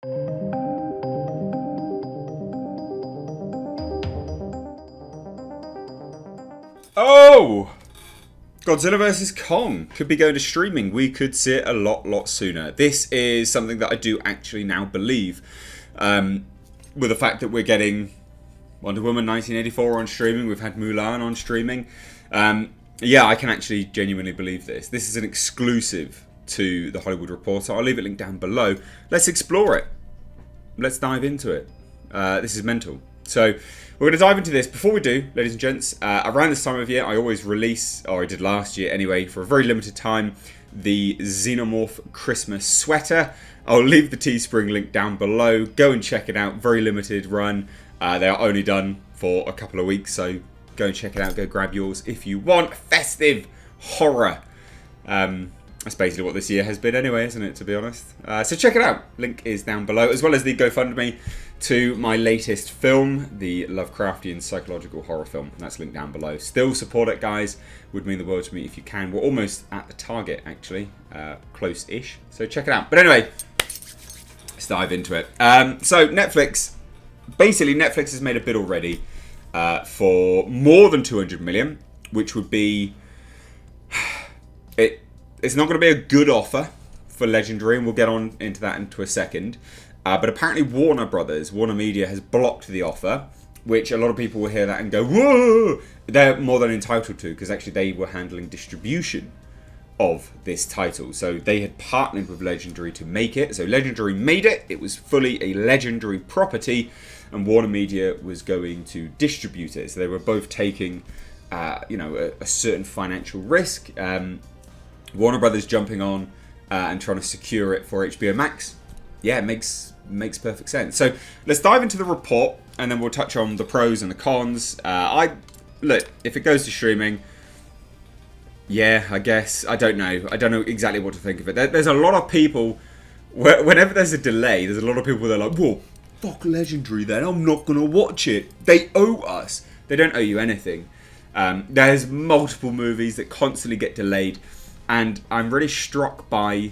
Oh! Godzilla vs. Kong could be going to streaming. We could see it a lot sooner. This is something that I do actually now believe. With the fact that we're getting Wonder Woman 1984 on streaming. We've had Mulan on streaming. Yeah, I can actually genuinely believe this. This is an exclusive to The Hollywood Reporter. I'll leave it linked down below. Let's explore it. Let's dive into it. This is mental. So we're going to dive into this. Before we do, ladies and gents, around this time of year, I always release, or I did last year anyway, for a very limited time, the Xenomorph Christmas sweater. I'll leave the Teespring link down below. Go and check it out. Very limited run. They are only done for a couple of weeks, so go and check it out. Go grab yours if you want. Festive horror. That's basically what this year has been anyway, isn't it, to be honest? So check it out. Link is down below, as well as the GoFundMe to my latest film, the Lovecraftian psychological horror film. That's linked down below. Still support it, guys. Would mean the world to me if you can. We're almost at the target, actually. Close-ish. So check it out. But anyway, let's dive into it. So Netflix, basically Netflix has made a bid already for more than 200 million, which would be... It's not going to be a good offer for Legendary, and we'll get on into that into a second. But apparently WarnerMedia has blocked the offer, which a lot of people will hear that and go, whoa! They're more than entitled to, because actually they were handling distribution of this title. So they had partnered with Legendary to make it. So Legendary made it. It was fully a Legendary property, and WarnerMedia was going to distribute it. So they were both taking, a certain financial risk. Warner Brothers jumping on and trying to secure it for HBO Max. Yeah, it makes perfect sense. So let's dive into the report, and then we'll touch on the pros and the cons. Look, if it goes to streaming, yeah, I guess. I don't know exactly what to think of it. There's a lot of people, whenever there's a delay, there's a lot of people that are like, whoa, fuck Legendary then, I'm not going to watch it. They owe us. They don't owe you anything. There's multiple movies that constantly get delayed, and I'm really struck by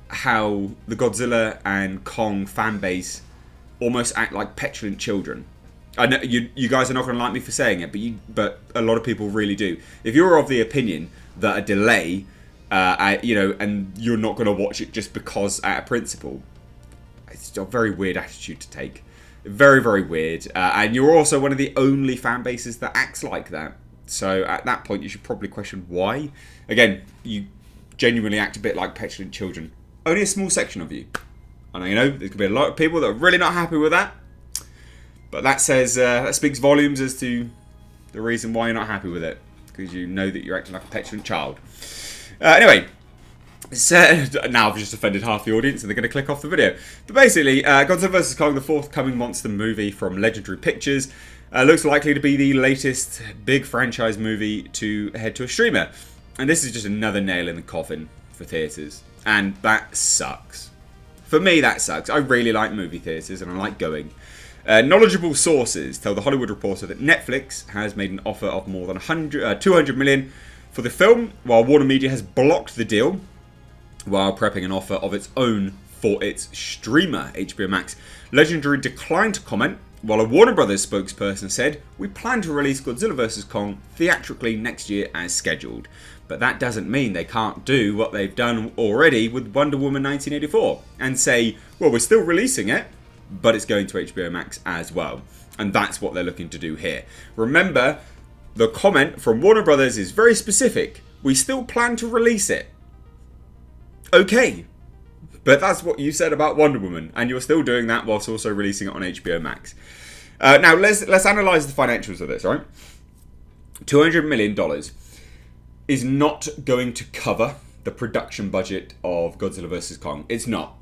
how the Godzilla and Kong fan base almost act like petulant children. I know you guys are not going to like me for saying it, but a lot of people really do. If you're of the opinion that a delay, and you're not going to watch it just because out of principle, it's a very weird attitude to take. Very, very weird. And you're also one of the only fan bases that acts like that. So at that point, you should probably question why. Again, you genuinely act a bit like petulant children. Only a small section of you. I know, there could be a lot of people that are really not happy with that. But that speaks volumes as to the reason why you're not happy with it. Because you know that you're acting like a petulant child. Anyway, now I've just offended half the audience and they're going to click off the video. But basically, Godzilla vs. Kong, the forthcoming monster movie from Legendary Pictures, looks likely to be the latest big franchise movie to head to a streamer. And this is just another nail in the coffin for theatres. And that sucks. For me, that sucks. I really like movie theatres and I like going. Knowledgeable sources tell The Hollywood Reporter that Netflix has made an offer of more than 200 million for the film, while WarnerMedia has blocked the deal while prepping an offer of its own for its streamer, HBO Max. Legendary declined to comment, while a Warner Brothers spokesperson said, "We plan to release Godzilla vs. Kong theatrically next year as scheduled." But that doesn't mean they can't do what they've done already with Wonder Woman 1984 and say, well, we're still releasing it, but it's going to HBO Max as well. And that's what they're looking to do here. Remember, the comment from Warner Brothers is very specific. We still plan to release it. Okay. But that's what you said about Wonder Woman, and you're still doing that whilst also releasing it on HBO Max. Now, let's analyse the financials of this, right? $200 million is not going to cover the production budget of Godzilla vs. Kong. It's not.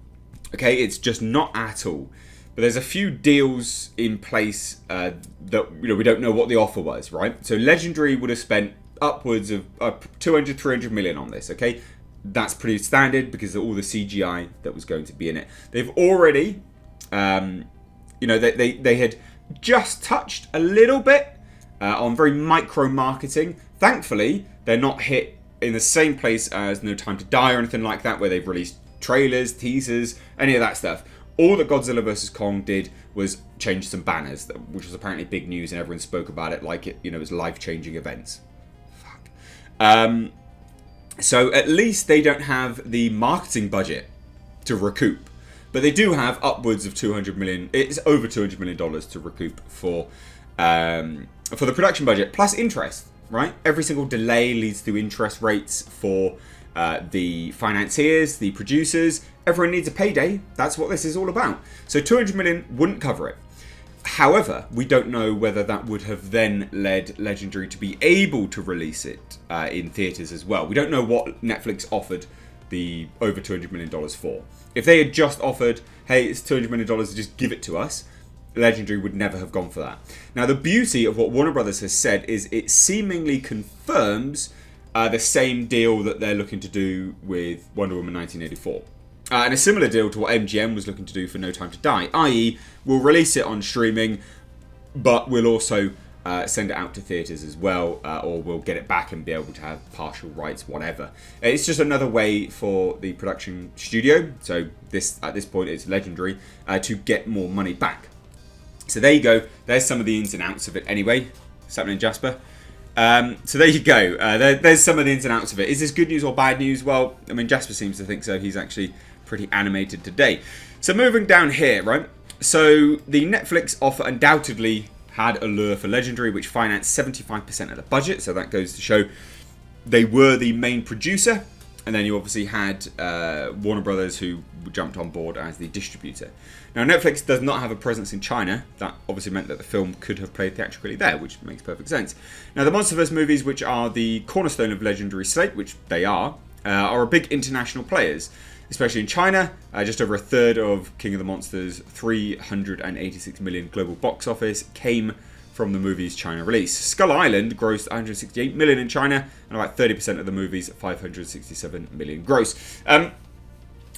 Okay, it's just not at all. But there's a few deals in place that we don't know what the offer was, right? So Legendary would have spent upwards of 200, 300 million on this, okay? That's pretty standard because of all the CGI that was going to be in it. They've already, they had just touched a little bit on very micro marketing. Thankfully, they're not hit in the same place as No Time to Die or anything like that, where they've released trailers, teasers, any of that stuff. All that Godzilla vs. Kong did was change some banners, which was apparently big news, and everyone spoke about it like it, was life-changing events. Fuck. So at least they don't have the marketing budget to recoup, but they do have upwards of $200 million. It's over $200 million to recoup for the production budget, plus interest. Right, every single delay leads to interest rates for the financiers, the producers. Everyone needs a payday. That's what this is all about. So 200 million wouldn't cover it. However, we don't know whether that would have then led Legendary to be able to release it in theatres as well. We don't know what Netflix offered the over $200 million for. If they had just offered, hey, it's $200 million, just give it to us, Legendary would never have gone for that. Now, the beauty of what Warner Brothers has said is it seemingly confirms the same deal that they're looking to do with Wonder Woman 1984. And a similar deal to what MGM was looking to do for No Time to Die, i.e. we'll release it on streaming, but we'll also send it out to theatres as well, or we'll get it back and be able to have partial rights, whatever. It's just another way for the production studio, so at this point it's Legendary, to get more money back. So there you go. There's some of the ins and outs of it anyway. What's happening, Jasper? So there you go. There's some of the ins and outs of it. Is this good news or bad news? Well, I mean, Jasper seems to think so. He's actually pretty animated today. So moving down here, right? So the Netflix offer undoubtedly had a lure for Legendary, which financed 75% of the budget. So that goes to show they were the main producer. And then you obviously had Warner Brothers, who jumped on board as the distributor. Now, Netflix does not have a presence in China. That obviously meant that the film could have played theatrically there, which makes perfect sense. Now, the MonsterVerse movies, which are the cornerstone of Legendary slate, which they are big international players, especially in China. Just over a third of King of the Monsters' $386 million global box office came from the movie's China release. Skull Island grossed $168 million in China, and about 30% of the movie's $567 million gross.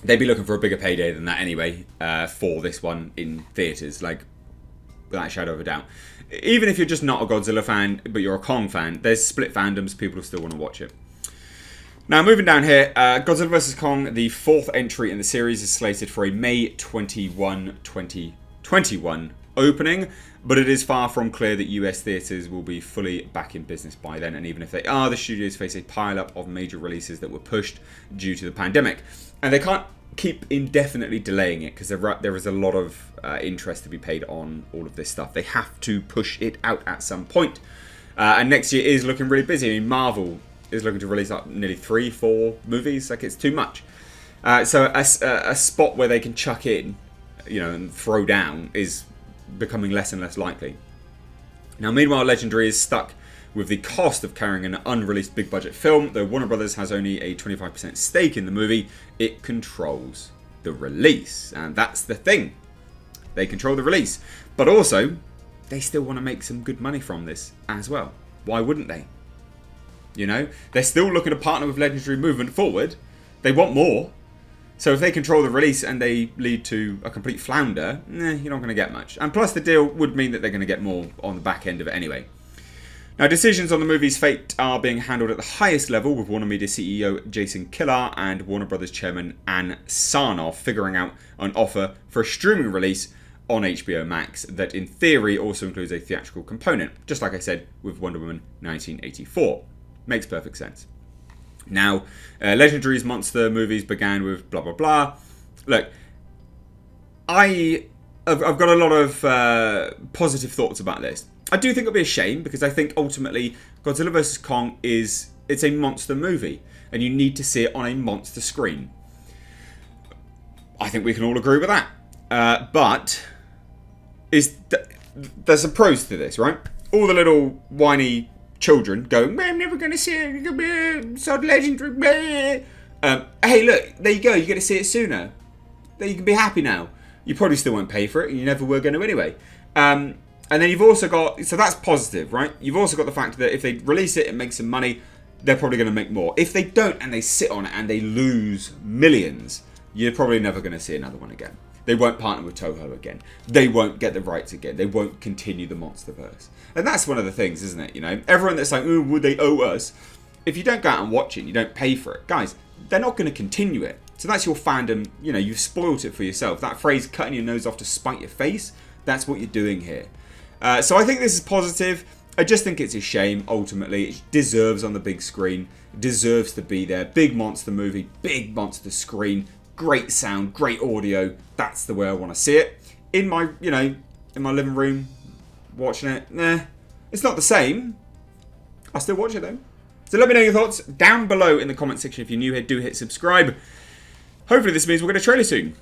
They'd be looking for a bigger payday than that anyway, for this one in theatres, like, without a shadow of a doubt. Even if you're just not a Godzilla fan, but you're a Kong fan, there's split fandoms, people still want to watch it. Now, moving down here, Godzilla vs. Kong, the fourth entry in the series, is slated for a May 21, 2021 opening, but it is far from clear that US theatres will be fully back in business by then, and even if they are, the studios face a pile-up of major releases that were pushed due to the pandemic. And they can't keep indefinitely delaying it, because there is a lot of interest to be paid on all of this stuff. They have to push it out at some point. And next year is looking really busy. I mean, Marvel is looking to release up nearly 3-4 movies. Like, it's too much. So a spot where they can chuck in, and throw down is becoming less and less likely. Now, meanwhile, Legendary is stuck with the cost of carrying an unreleased big budget film. Though Warner Brothers has only a 25% stake in the movie, it controls the release. And that's the thing. They control the release. But also, they still want to make some good money from this as well. Why wouldn't they? They're still looking to partner with Legendary moving forward. They want more. So if they control the release and they lead to a complete flounder, you're not going to get much. And plus the deal would mean that they're going to get more on the back end of it anyway. Now, decisions on the movie's fate are being handled at the highest level, with WarnerMedia CEO Jason Kilar and Warner Brothers chairman Ann Sarnoff figuring out an offer for a streaming release on HBO Max that in theory also includes a theatrical component, just like I said with Wonder Woman 1984. Makes perfect sense. Now, Legendary's monster movies began with blah, blah, blah. Look, I've got a lot of positive thoughts about this. I do think it'll be a shame, because I think ultimately Godzilla vs. Kong it's a monster movie, and you need to see it on a monster screen. I think we can all agree with that. But there's some pros to this, right? All the little whiny children going, I'm never going to see it, so Legendary. Hey, look, there you go, you get to see it sooner. Then you can be happy now. You probably still won't pay for it, and you never were going to anyway. And then you've also got, so that's positive, right? You've also got the fact that if they release it and make some money, they're probably going to make more. If they don't and they sit on it and they lose millions, you're probably never going to see another one again. They won't partner with Toho again. They won't get the rights again. They won't continue the MonsterVerse. And that's one of the things, isn't it? Everyone that's like, would they owe us? If you don't go out and watch it, you don't pay for it. Guys, they're not going to continue it. So that's your fandom, you know, you've spoilt it for yourself. That phrase, cutting your nose off to spite your face, that's what you're doing here. So I think this is positive. I just think it's a shame, ultimately. It deserves on the big screen. It deserves to be there. Big monster movie, big monster screen, great sound, great audio. That's the way I want to see it. In my, you know, in my living room, watching it, nah, it's not the same. I'll still watch it though. So let me know your thoughts down below in the comment section. If you're new here, do hit subscribe. Hopefully this means we'll get a trailer soon.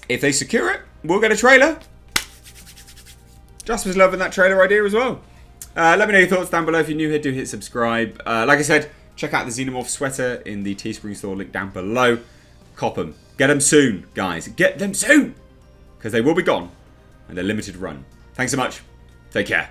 If they secure it, we'll get a trailer. Jasper's loving that trailer idea as well. Let me know your thoughts down below. If you're new here, do hit subscribe. Like I said, check out the Xenomorph sweater in the Teespring store, link down below. Cop them. Get them soon, guys. Get them soon! Because they will be gone. And they're limited run. Thanks so much. Take care.